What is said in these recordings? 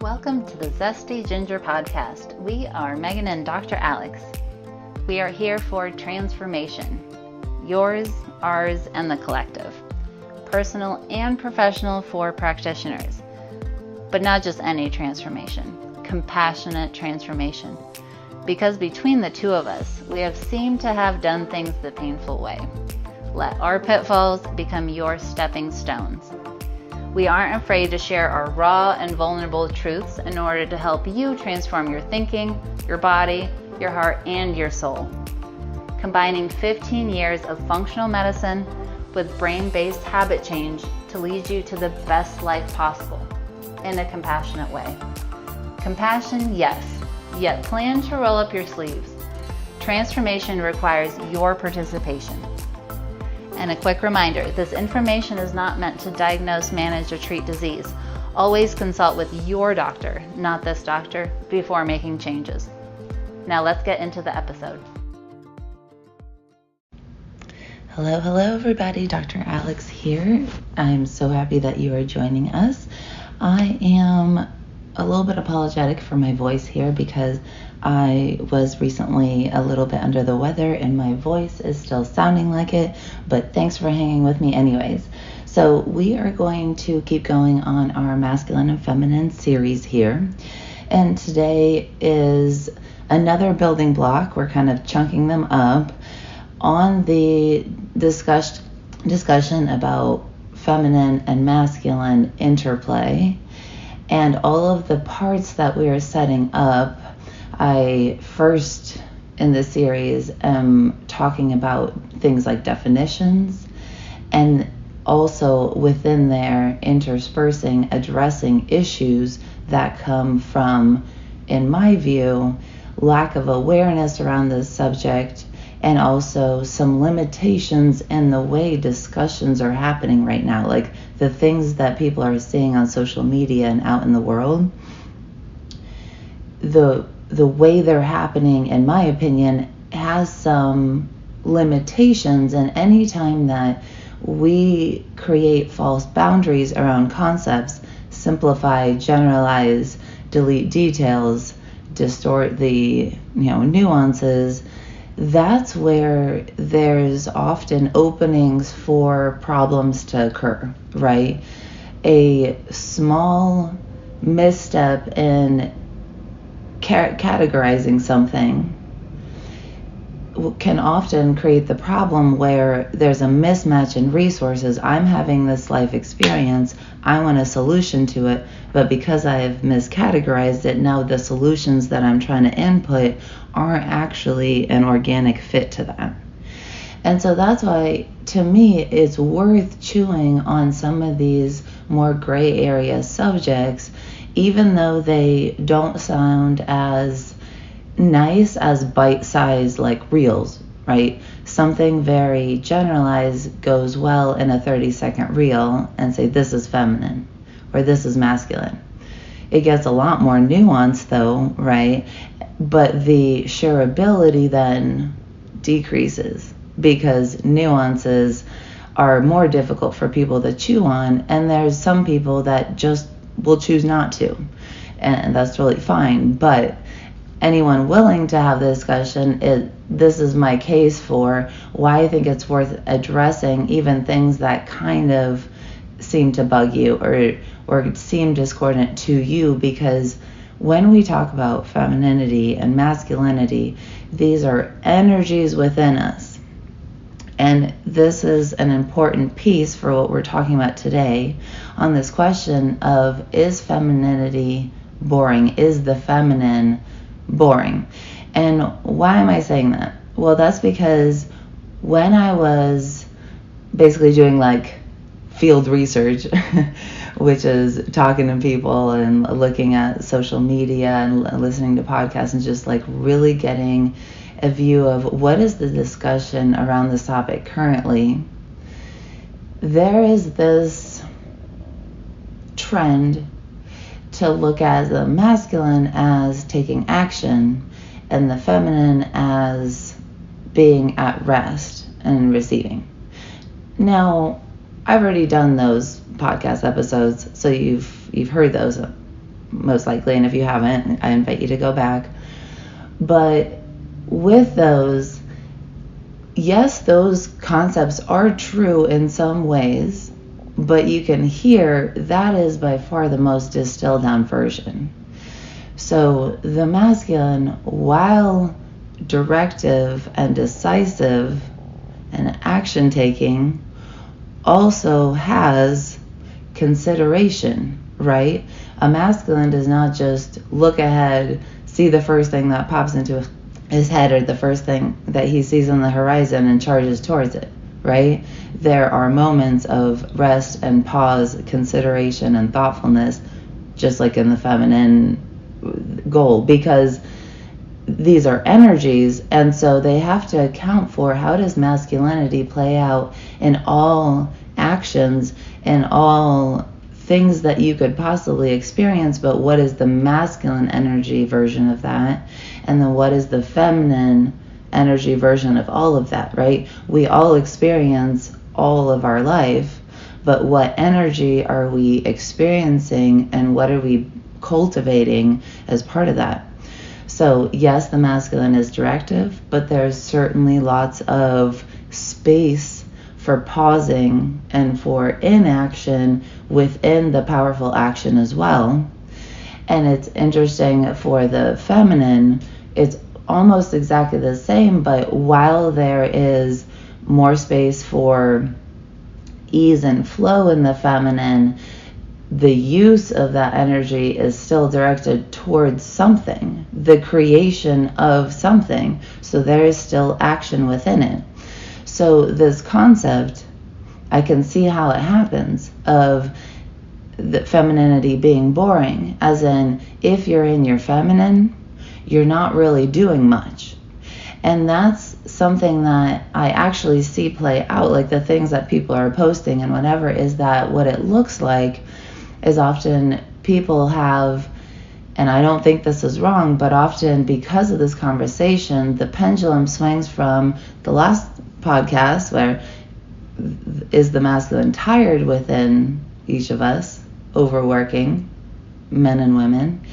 Welcome to the Zesty Podcast. We are Megan and Dr. Alex. We are here for transformation. Yours, ours, and the collective. Personal and professional for practitioners. But not just any transformation. Compassionate transformation. Because between the two of us, we have seemed to have done things the painful way. Let our pitfalls become your stepping stones. We aren't afraid to share our raw and vulnerable truths in order to help you transform your thinking, your body, your heart, and your soul. Combining 15 years of functional medicine with brain-based habit change to lead you to the best life possible in a compassionate way. Compassion, yes, yet plan to roll up your sleeves. Transformation requires your participation. And a quick reminder, this information is not meant to diagnose, manage, or treat disease. Always consult with your doctor, not this doctor, before making changes. Now let's get into the episode. Hello everybody, Dr. Alex here. I'm so happy that you are joining us. I am a little bit apologetic for my voice here because I was recently a little bit under the weather and my voice is still sounding like it, but thanks for hanging with me anyways. So we are going to keep going on our masculine and feminine series here. And today is another building block. We're kind of chunking them up on the discussion about feminine and masculine interplay and all of the parts that we are setting up. I first in this series am talking about things like definitions and also within there interspersing addressing issues that come from, in my view, lack of awareness around this subject and also some limitations in the way discussions are happening right now, like the things that people are seeing on social media and out in the world. The way they're happening, in my opinion, has some limitations, and anytime that we create false boundaries around concepts, simplify, generalize, delete details, distort the nuances, that's where there's often openings for problems to occur, right? A small misstep in categorizing something can often create the problem where there's a mismatch in resources. I'm having this life experience, I want a solution to it, but because I've miscategorized it, now the solutions that I'm trying to input aren't actually an organic fit to that. And so that's why, to me, it's worth chewing on some of these more gray area subjects, even though they don't sound as nice as bite-sized like reels, right? Something very generalized goes well in a 30-second reel and say this is feminine or this is masculine. It gets a lot more nuanced though, right? But the shareability then decreases because nuances are more difficult for people to chew on, and there's some people that just will choose not to, and that's totally fine. But anyone willing to have the discussion, this is my case for why I think it's worth addressing even things that kind of seem to bug you or seem discordant to you, because when we talk about femininity and masculinity, these are energies within us. And this is an important piece for what we're talking about today on this question of, is femininity boring? Is the feminine boring? And why am I saying that? Well, that's because when I was basically doing like field research, which is talking to people and looking at social media and listening to podcasts and just like really getting a view of what is the discussion around this topic currently, there is this trend to look at the masculine as taking action and the feminine as being at rest and receiving. Now, I've already done those podcast episodes, so you've heard those. most likely, and if you haven't, I invite you to go back. But with those, yes, those concepts are true in some ways, but you can hear that is by far the most distilled down version. So the masculine, while directive and decisive and action taking, also has consideration, right? A masculine does not just look ahead, see the first thing that pops into his head or the first thing that he sees on the horizon and charges towards it, right? There are moments of rest and pause, consideration and thoughtfulness, just like in the feminine goal, because these are energies, and so they have to account for how does masculinity play out in all actions and all things that you could possibly experience, but what is the masculine energy version of that, and then what is the feminine energy version of all of that, right? We all experience all of our life, but what energy are we experiencing and what are we cultivating as part of that? So yes, the masculine is directive, but there's certainly lots of space for pausing and for inaction within the powerful action as well. And it's interesting for the feminine, it's almost exactly the same, but while there is more space for ease and flow in the feminine, the use of that energy is still directed towards something, the creation of something. So there is still action within it. So this concept, I can see how it happens of the femininity being boring, as in if you're in your feminine, you're not really doing much. And that's something that I actually see play out, like the things that people are posting and whatever, is that what it looks like is often people have, and I don't think this is wrong, but often because of this conversation, the pendulum swings from the last podcast, where is the masculine tired within each of us, overworking, men and women,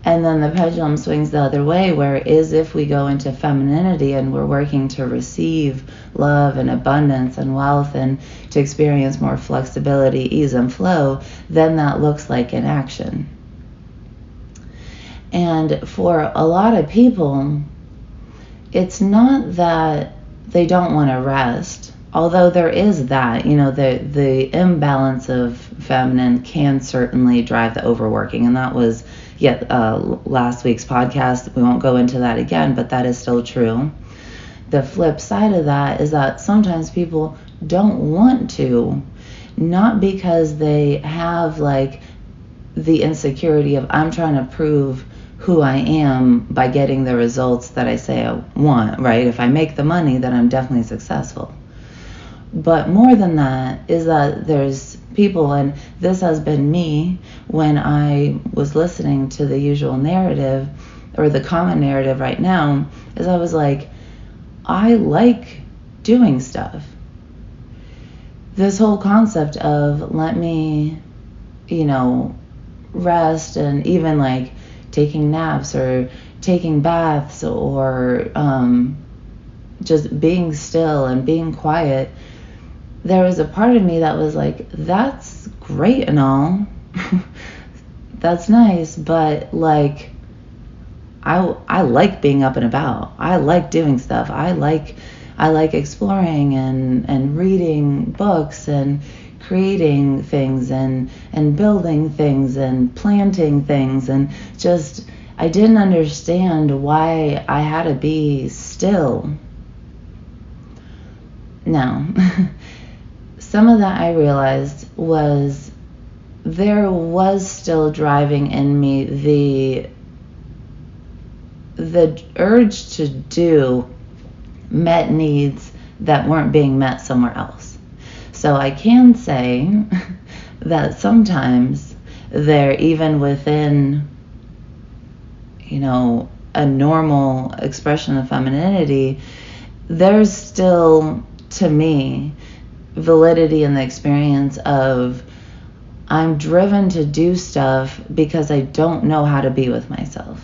and then the pendulum swings the other way, where is if we go into femininity and we're working to receive love and abundance and wealth and to experience more flexibility, ease and flow, then that looks like an action. And for a lot of people, it's not that they don't want to rest, although there is that, the imbalance of feminine can certainly drive the overworking, and that was last week's podcast. We won't go into that again, but that is still true. The flip side of that is that sometimes people don't want to, not because they have like the insecurity of I'm trying to prove who I am by getting the results that I say I want, right? If I make the money, then I'm definitely successful. But more than that is that there's people, and this has been me when I was listening to the usual narrative, or the common narrative right now, is I was like, I like doing stuff. This whole concept of let me, rest, and even like taking naps or taking baths or just being still and being quiet, there was a part of me that was like, that's great and all. That's nice, but like I like being up and about. I like doing stuff. I like exploring and reading books and creating things and building things and planting things, and just I didn't understand why I had to be still. Now, some of that I realized was there was still driving in me the urge to do met needs that weren't being met somewhere else. So I can say that sometimes there, even within, a normal expression of femininity, there's still, to me, validity in the experience of I'm driven to do stuff because I don't know how to be with myself.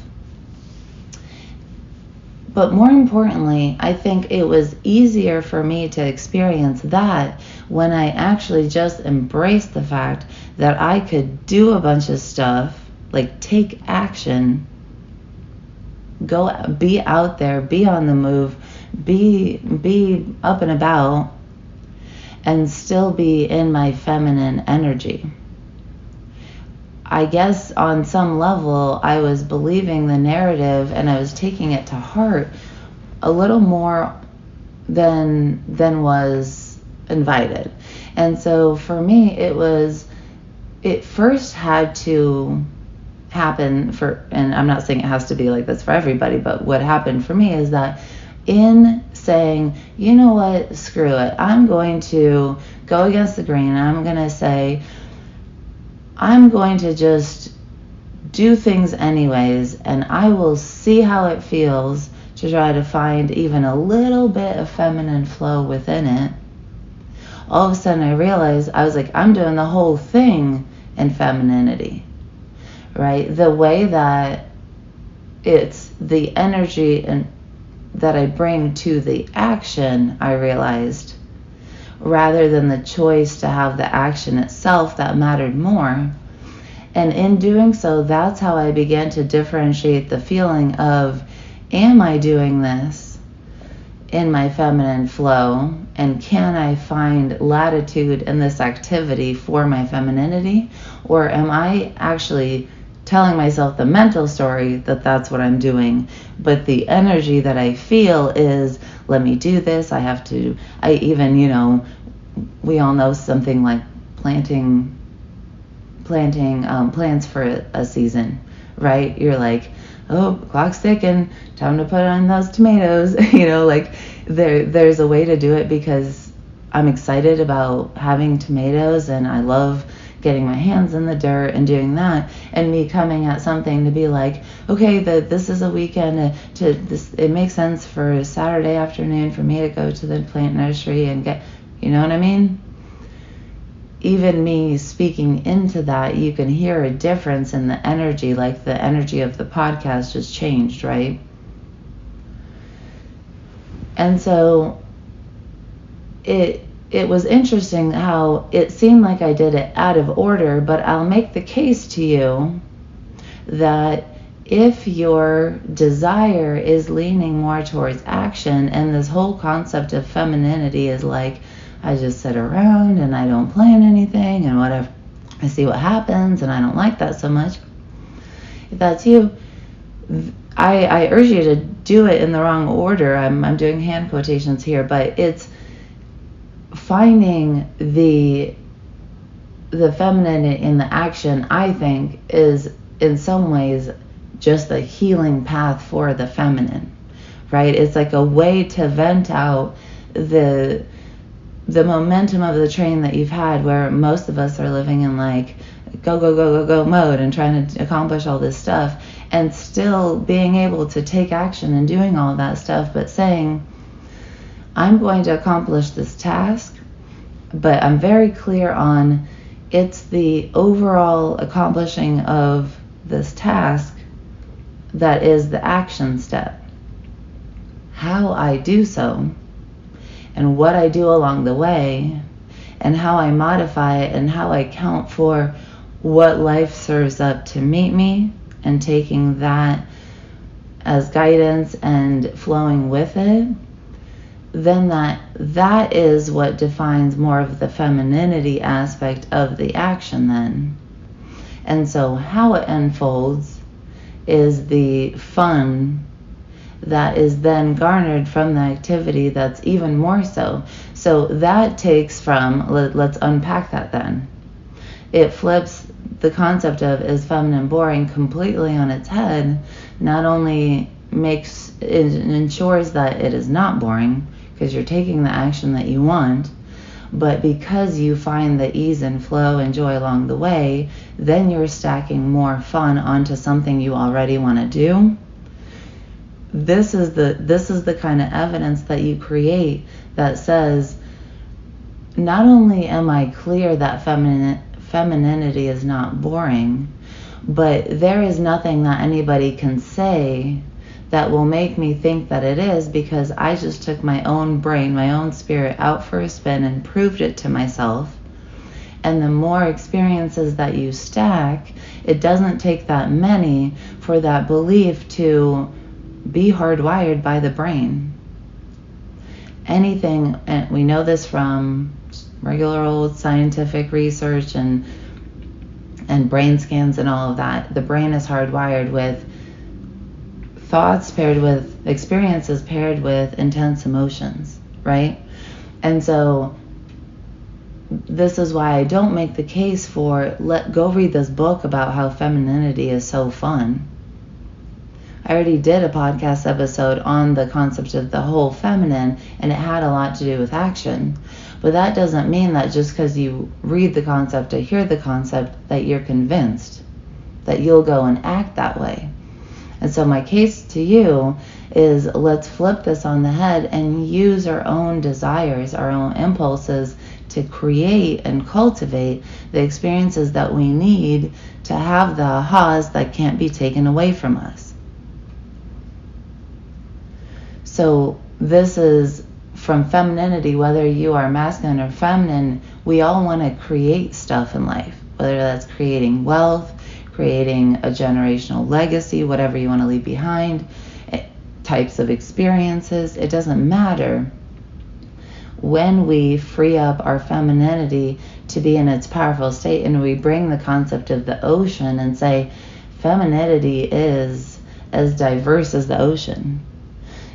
But more importantly, I think it was easier for me to experience that when I actually just embraced the fact that I could do a bunch of stuff, like take action, go be out there, be on the move, be up and about, and still be in my feminine energy. I guess on some level I was believing the narrative and I was taking it to heart a little more than was invited. And so for me it first had to happen and I'm not saying it has to be like this for everybody, but what happened for me is that in saying, you know what, screw it, I'm going to go against the grain, I'm going to say, I'm going to just do things anyways, and I will see how it feels to try to find even a little bit of feminine flow within it. All of a sudden I realized, I was like, I'm doing the whole thing in femininity, right? The way that it's the energy and that I bring to the action, I realized, rather than the choice to have the action itself that mattered more. And in doing so, that's how I began to differentiate the feeling of, am I doing this in my feminine flow? And can I find latitude in this activity for my femininity? Or am I actually telling myself the mental story that that's what I'm doing, but the energy that I feel is, let me do this, we all know something like planting plants for a season, right? You're like, oh, clock's ticking, time to put on those tomatoes. There's a way to do it because I'm excited about having tomatoes and I love getting my hands in the dirt and doing that, and me coming at something to be like, okay, this is a weekend it makes sense for a Saturday afternoon for me to go to the plant nursery and get, you know what I mean? Even me speaking into that, you can hear a difference in the energy, like the energy of the podcast just changed, right? And so it was interesting how it seemed like I did it out of order, but I'll make the case to you that if your desire is leaning more towards action, and this whole concept of femininity is like, I just sit around and I don't plan anything and whatever, I see what happens and I don't like that so much. If that's you, I urge you to do it in the wrong order. I'm doing hand quotations here, but it's finding the feminine in the action, I think, is in some ways just a healing path for the feminine, right? It's like a way to vent out the momentum of the train that you've had, where most of us are living in like go mode and trying to accomplish all this stuff, and still being able to take action and doing all of that stuff, but saying, I'm going to accomplish this task, but I'm very clear on it's the overall accomplishing of this task that is the action step. How I do so, and what I do along the way, and how I modify it, and how I account for what life serves up to meet me, and taking that as guidance and flowing with it, then that is what defines more of the femininity aspect of the action then. And so how it unfolds is the fun that is then garnered from the activity that's even more so. So that takes from, let's unpack that then. It flips the concept of is feminine boring completely on its head. Not only ensures that it is not boring, because you're taking the action that you want, but because you find the ease and flow and joy along the way, then you're stacking more fun onto something you already want to do. This is the kind of evidence that you create that says, not only am I clear that femininity is not boring, but there is nothing that anybody can say that will make me think that it is, because I just took my own brain, my own spirit out for a spin and proved it to myself. And the more experiences that you stack, it doesn't take that many for that belief to be hardwired by the brain. Anything, and we know this from regular old scientific research and brain scans and all of that, the brain is hardwired with thoughts paired with experiences paired with intense emotions, right? And so this is why I don't make the case for go read this book about how femininity is so fun. I already did a podcast episode on the concept of the whole feminine, and it had a lot to do with action. But that doesn't mean that just because you read the concept or hear the concept that you're convinced that you'll go and act that way. And so my case to you is, let's flip this on the head and use our own desires, our own impulses to create and cultivate the experiences that we need to have the ahas that can't be taken away from us. So this is from femininity, whether you are masculine or feminine, we all want to create stuff in life, whether that's creating wealth, creating a generational legacy, whatever you want to leave behind, types of experiences, it doesn't matter. When we free up our femininity to be in its powerful state, and we bring the concept of the ocean and say, femininity is as diverse as the ocean.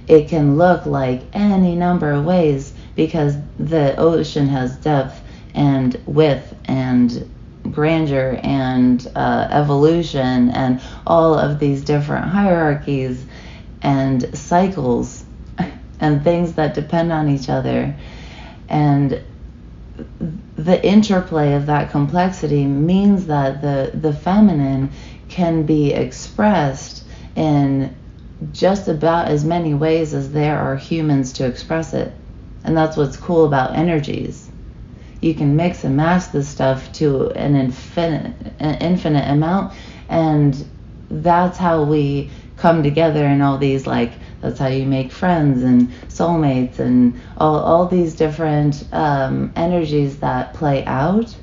It can look like any number of ways because the ocean has depth and width and grandeur and evolution and all of these different hierarchies and cycles and things that depend on each other. And the interplay of that complexity means that the feminine can be expressed in just about as many ways as there are humans to express it. And that's what's cool about energies. You can mix and match this stuff to an infinite amount, and that's how we come together in all these, like, that's how you make friends and soulmates and all these different energies that play out.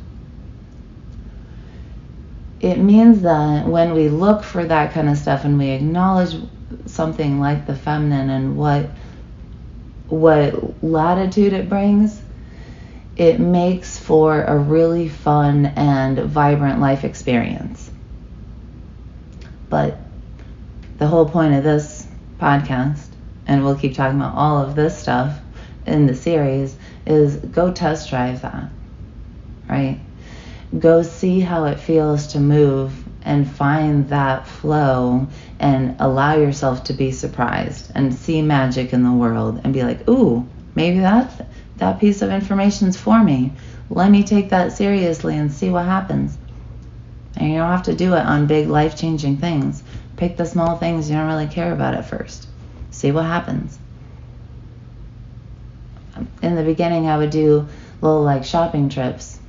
It means that when we look for that kind of stuff and we acknowledge something like the feminine and what latitude it brings, it makes for a really fun and vibrant life experience. But the whole point of this podcast, and we'll keep talking about all of this stuff in the series, is go test drive that, right? Go see how it feels to move and find that flow and allow yourself to be surprised and see magic in the world and be like, ooh, maybe that piece of information's for me. Let me take that seriously and see what happens. And you don't have to do it on big life-changing things. Pick the small things you don't really care about at first. See what happens. In the beginning, I would do little like shopping trips.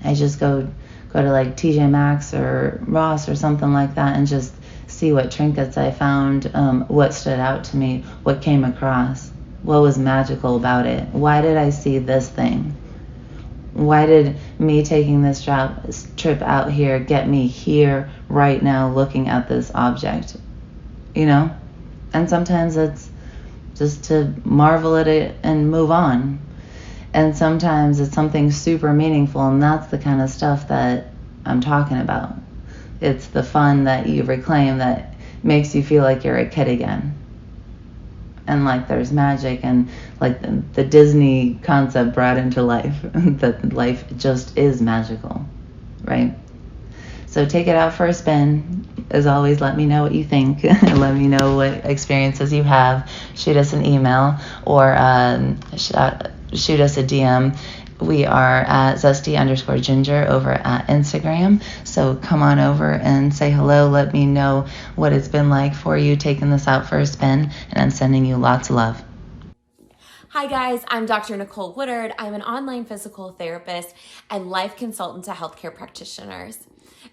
I just go to like TJ Maxx or Ross or something like that and just see what trinkets I found, what stood out to me, what came across, what was magical about it. Why did I see this thing? Why did me taking this trip out here get me here right now looking at this object? You know? And sometimes it's just to marvel at it and move on. And sometimes it's something super meaningful, and that's the kind of stuff that I'm talking about. It's the fun that you reclaim that makes you feel like you're a kid again. And like there's magic and like the Disney concept brought into life, that life just is magical, right? So take it out for a spin. As always, let me know what you think. Let me know what experiences you have. Shoot us an email or shoot us a DM. We are at Zesty_Ginger over at Instagram. So come on over and say hello. Let me know what it's been like for you taking this out for a spin. And I'm sending you lots of love. Hi guys, I'm Dr. Nicole Woodard. I'm an online physical therapist and life consultant to healthcare practitioners.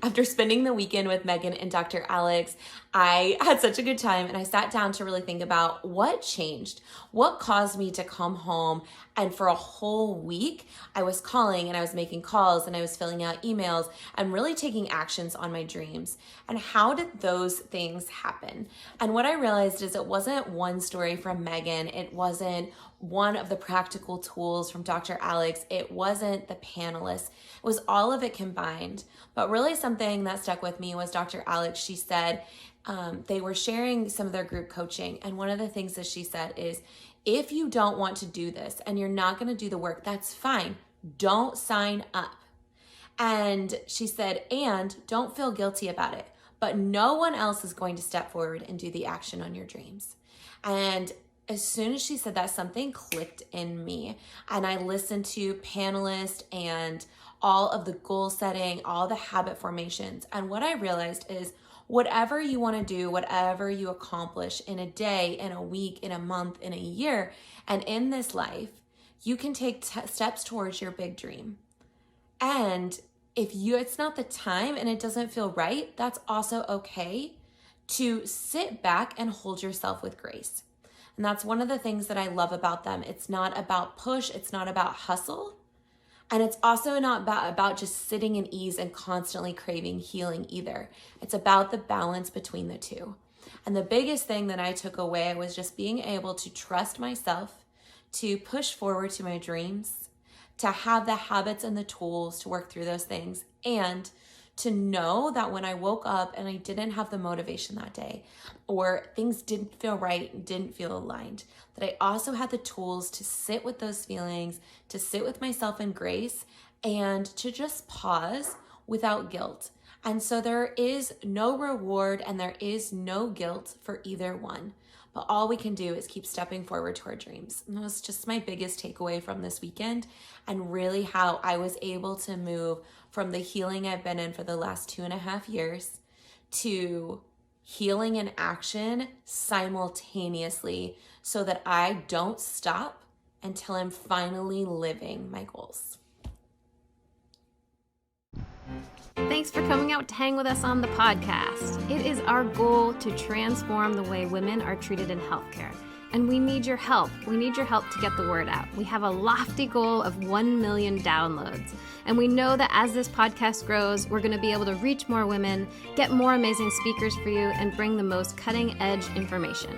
After spending the weekend with Megan and Dr. Alex, I had such a good time and I sat down to really think about what changed, what caused me to come home, and for a whole week I was calling and I was making calls and I was filling out emails and really taking actions on my dreams. And how did those things happen? And what I realized is it wasn't one story from Megan, it wasn't one of the practical tools from Dr. Alex, it wasn't the panelists, it was all of it combined. But really something that stuck with me was Dr. Alex. She said they were sharing some of their group coaching, and one of the things that she said is, if you don't want to do this and you're not going to do the work, that's fine. Don't sign up. And she said, and don't feel guilty about it, but no one else is going to step forward and do the action on your dreams. And as soon as she said that, something clicked in me, and I listened to panelists and all of the goal setting, all the habit formations. And what I realized is whatever you want to do, whatever you accomplish in a day, in a week, in a month, in a year, and in this life, you can take steps towards your big dream. And if it's not the time and it doesn't feel right, that's also okay to sit back and hold yourself with grace. And that's one of the things that I love about them. It's not about push, it's not about hustle. And it's also not about just sitting in ease and constantly craving healing either. It's about the balance between the two. And the biggest thing that I took away was just being able to trust myself, to push forward to my dreams, to have the habits and the tools to work through those things, and to know that when I woke up and I didn't have the motivation that day, or things didn't feel right, didn't feel aligned, that I also had the tools to sit with those feelings, to sit with myself in grace, and to just pause without guilt. And so there is no reward and there is no guilt for either one. But all we can do is keep stepping forward to our dreams. And that was just my biggest takeaway from this weekend, and really how I was able to move from the healing I've been in for the last 2.5 years to healing and action simultaneously, so that I don't stop until I'm finally living my goals. Thanks for coming out to hang with us on the podcast. It is our goal to transform the way women are treated in healthcare. And we need your help. We need your help to get the word out. We have a lofty goal of 1 million downloads. And we know that as this podcast grows, we're going to be able to reach more women, get more amazing speakers for you, and bring the most cutting-edge information.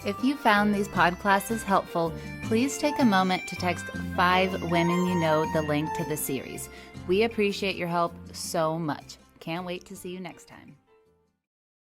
If you found these podclasses helpful, please take a moment to text 5 women you know the link to the series. We appreciate your help so much. Can't wait to see you next time.